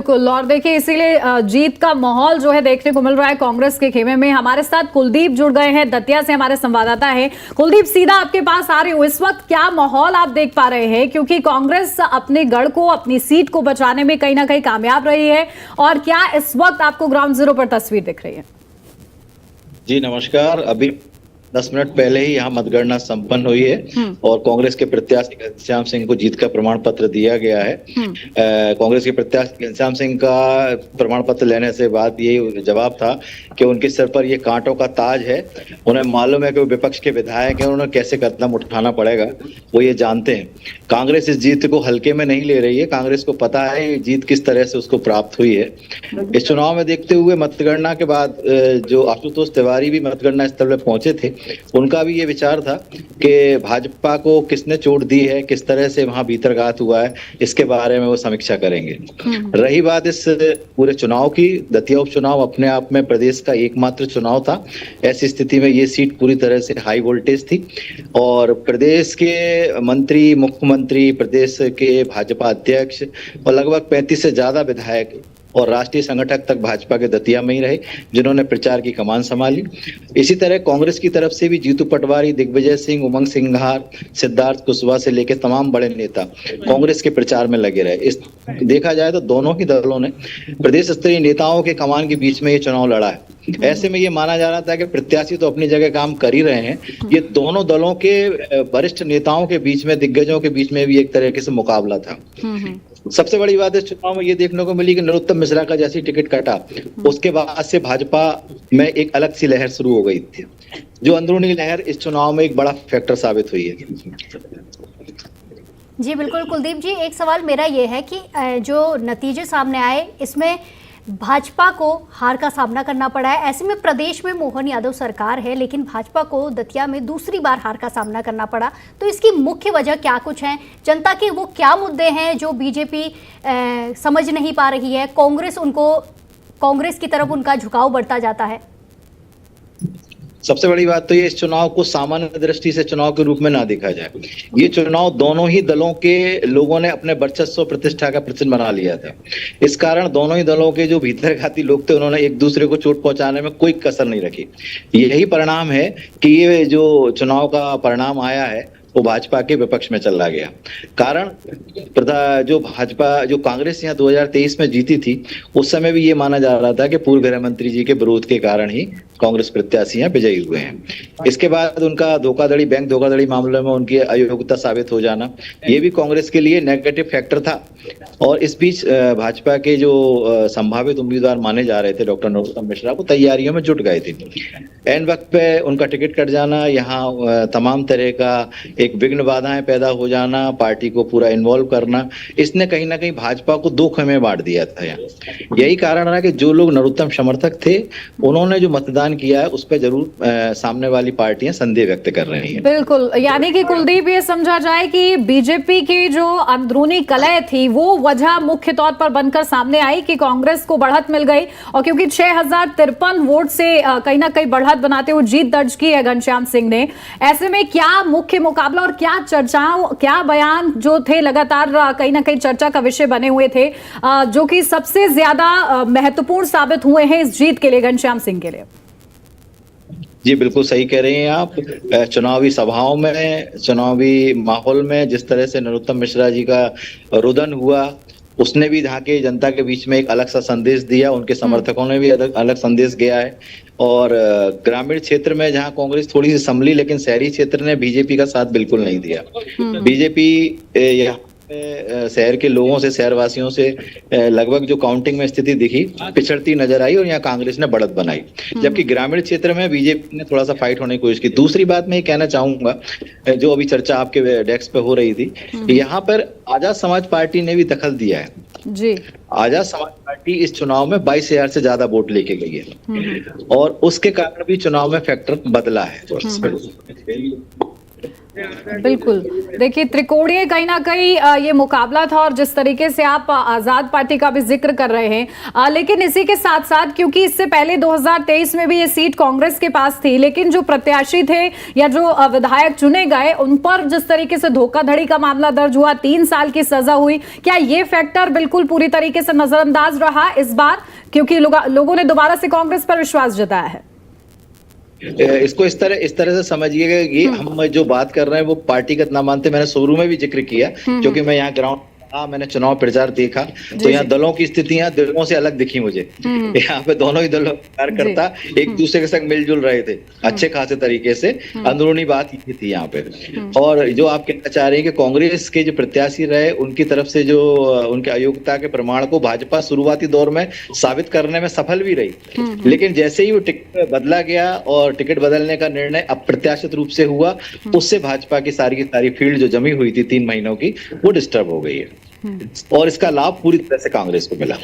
बिल्कुल। और देखिए इसीलिए जीत का माहौल जो है देखने को मिल रहा है कांग्रेस के खेमे में। हमारे साथ कुलदीप जुड़ गए हैं, दतिया से हमारे संवाददाता हैं। कुलदीप, सीधा आपके पास आ रही हूं, इस वक्त क्या माहौल आप देख पा रहे हैं, क्योंकि कांग्रेस अपने गढ़ को, अपनी सीट को बचाने में कहीं ना कहीं कामयाब रही है, और क्या इस वक्त आपको ग्राउंड जीरो पर तस्वीर दिख रही है? जी नमस्कार। अभी 10 मिनट पहले ही यहाँ मतगणना संपन्न हुई है और कांग्रेस के प्रत्याशी घनश्याम सिंह को जीत का प्रमाण पत्र दिया गया है। कांग्रेस के प्रत्याशी घनश्याम सिंह का प्रमाण पत्र लेने से बाद ये जवाब था कि उनके सर पर ये कांटों का ताज है। उन्हें मालूम है कि वो विपक्ष के विधायक हैं, उन्हें कैसे कदम उठाना पड़ेगा वो ये जानते हैं। कांग्रेस इस जीत को हल्के में नहीं ले रही है। कांग्रेस को पता है ये जीत किस तरह से उसको प्राप्त हुई है। इस चुनाव में देखते हुए मतगणना के बाद जो आशुतोष तिवारी भी मतगणना स्थल पर पहुंचे थे, उनका भी ये विचार था कि भाजपा को किसने चोट दी है, किस तरह से वहां भीतरघात हुआ है, इसके बारे में वो समीक्षा करेंगे। रही बात इस पूरे चुनाव की, दतिया उपचुनाव अपने आप में प्रदेश का एकमात्र चुनाव था। ऐसी स्थिति में ये सीट पूरी तरह से हाई वोल्टेज थी और प्रदेश के मंत्री, मुख्यमंत्री, प्रदेश के भाजपा अध्यक्ष और लगभग 35 से ज्यादा विधायक और राष्ट्रीय संगठक तक भाजपा के दतिया में ही रहे, जिन्होंने प्रचार की कमान संभाली। इसी तरह कांग्रेस की तरफ से भी जीतू पटवारी, दिग्विजय सिंह, उमंग सिंघार, सिद्धार्थ कुशवाहा से लेकर तमाम बड़े नेता कांग्रेस के प्रचार में लगे रहे। इस देखा जाए तो दोनों ही दलों ने प्रदेश स्तरीय नेताओं के कमान के बीच में ये चुनाव लड़ा है। ऐसे में ये माना जा रहा था कि प्रत्याशी तो अपनी जगह काम कर ही रहे हैं, ये दोनों दलों के वरिष्ठ नेताओं के बीच में, दिग्गजों के बीच में भी एक तरीके से मुकाबला था। सबसे बड़ी बात इस चुनाव में ये देखने को मिली कि नरोत्तम मिश्रा का जैसे टिकट कटा, उसके बाद से भाजपा में एक अलग सी लहर शुरू हो गई थी, जो अंदरूनी लहर इस चुनाव में एक बड़ा फैक्टर साबित हुई है। जी बिल्कुल कुलदीप जी, एक सवाल मेरा ये है कि जो नतीजे सामने आए इसमें भाजपा को हार का सामना करना पड़ा है। ऐसे में प्रदेश में मोहन यादव सरकार है, लेकिन भाजपा को दतिया में दूसरी बार हार का सामना करना पड़ा। तो इसकी मुख्य वजह क्या कुछ है? जनता के वो क्या मुद्दे हैं जो बीजेपी समझ नहीं पा रही है? कांग्रेस की तरफ उनका झुकाव बढ़ता जाता है। सबसे बड़ी बात तो ये, इस चुनाव को सामान्य दृष्टि से चुनाव के रूप में ना देखा जाए। ये चुनाव दोनों ही दलों के लोगों ने अपने वर्चस्व प्रतिष्ठा का प्रश्न बना लिया था। इस कारण दोनों ही दलों के जो भीतरघाती लोग थे, उन्होंने एक दूसरे को चोट पहुंचाने में कोई कसर नहीं रखी। यही परिणाम है कि ये जो चुनाव का परिणाम आया है वो भाजपा के विपक्ष में चला गया। कारण जो कांग्रेस यहाँ 2023 में जीती थी, उस समय भी ये माना जा रहा था कि पूर्व गृह मंत्री जी के विरोध के कारण ही कांग्रेस प्रत्याशी यहाँ विजयी हुए हैं। इसके बाद उनका धोखाधड़ी, बैंक धोखाधड़ी मामले में उनकी अयोग्यता साबित हो जाना, ये भी कांग्रेस के लिए नेगेटिव फैक्टर था। और इस बीच भाजपा के जो संभावित उम्मीदवार माने जा रहे थे, डॉक्टर नरोत्तम मिश्रा, को तैयारियों में जुट गए थे। एन वक्त पे उनका टिकट कट जाना, यहाँ तमाम तरह का एक विघ्न बाधाएं पैदा हो जाना, पार्टी को पूरा इन्वॉल्व करना, इसने कहीं ना कहीं भाजपा को दो खेमे बांट दिया था यहाँ। यही कारण रहा कि जो लोग नरोत्तम समर्थक थे, उन्होंने जो मतदान किया है उस पर जरूर सामने वाली पार्टियां संदेह व्यक्त कर रही हैं। बिल्कुल, यानी कि कुलदीप ये समझा जाए कि बीजेपी की जो अंदरूनी कलह थी वो वजह मुख्य तौर पर बनकर सामने आई कि कांग्रेस को बढ़त मिल गई, और क्योंकि 6053 वोट से कहीं ना कहीं बढ़त बनाते हुए जीत दर्ज की है घनश्याम सिंह ने। ऐसे में क्या मुख्य मुकाबला और क्या चर्चाओं, क्या बयान जो थे लगातार कहीं ना कहीं चर्चा का विषय बने हुए थे, जो कि सबसे ज्यादा महत्वपूर्ण साबित हुए हैं इस जीत के लिए, घनश्याम सिंह के लिए? जी बिल्कुल सही कह रहे हैं आप। चुनावी सभाओं में, चुनावी माहौल में जिस तरह से नरोत्तम मिश्रा जी का रुदन हुआ, उसने भी यहाँ के जनता के बीच में एक अलग सा संदेश दिया, उनके समर्थकों ने भी अलग संदेश गया है। और ग्रामीण क्षेत्र में जहाँ कांग्रेस थोड़ी सी संभली, लेकिन शहरी क्षेत्र ने बीजेपी का साथ बिल्कुल नहीं दिया। बीजेपी यहाँ शहर के लोगों से, शहरवासियों से लगभग जो काउंटिंग में स्थिति दिखी, पिछड़ती नजर आई और यहाँ कांग्रेस ने बढ़त बनाई। जबकि ग्रामीण क्षेत्र में बीजेपी ने थोड़ा सा फाइट होने की कोशिश की। दूसरी बात मैं ये कहना चाहूंगा, जो अभी चर्चा आपके डेस्क पे हो रही थी, यहाँ पर आजाद समाज पार्टी ने भी दखल दिया है जी। आजाद समाज पार्टी इस चुनाव में 22,000 से ज्यादा वोट लेके गई है और उसके कारण भी चुनाव में फैक्टर बदला है। बिल्कुल। देखिए, त्रिकोणीय कहीं ना कहीं ये मुकाबला था, और जिस तरीके से आप आजाद पार्टी का भी जिक्र कर रहे हैं, लेकिन इसी के साथ साथ, क्योंकि इससे पहले 2023 में भी ये सीट कांग्रेस के पास थी, लेकिन जो प्रत्याशी थे या जो विधायक चुने गए, उन पर जिस तरीके से धोखाधड़ी का मामला दर्ज हुआ, 3 साल की सजा हुई, क्या ये फैक्टर बिल्कुल पूरी तरीके से नजरअंदाज रहा इस बार, क्योंकि लोगों ने दोबारा से कांग्रेस पर विश्वास जताया है? इसको इस तरह से समझिएगा, ये हम जो बात कर रहे हैं वो पार्टीगत ना मानते। मैंने शुरू में भी जिक्र किया, क्योंकि मैं यहाँ ग्राउंड मैंने चुनाव प्रचार देखा, तो यहाँ दलों की स्थितियां दिलों से अलग दिखी मुझे। यहाँ पे दोनों ही दलों कार्यकर्ता एक दूसरे के संग मिलजुल रहे थे अच्छे खासे तरीके से। अंदरूनी बात ये थी यहाँ पे। और जो आप कहना चाह रहे हैं कि कांग्रेस के जो प्रत्याशी रहे, उनकी तरफ से जो उनके अयोग्यता के प्रमाण को भाजपा शुरुआती दौर में साबित करने में सफल भी रही, लेकिन जैसे ही वो टिकट बदला गया और टिकट बदलने का निर्णय अप्रत्याशित रूप से हुआ, उससे भाजपा की सारी फील्ड जो जमी हुई थी 3 महीनों की, वो डिस्टर्ब हो गई है, और इसका लाभ पूरी तरह से कांग्रेस को मिला।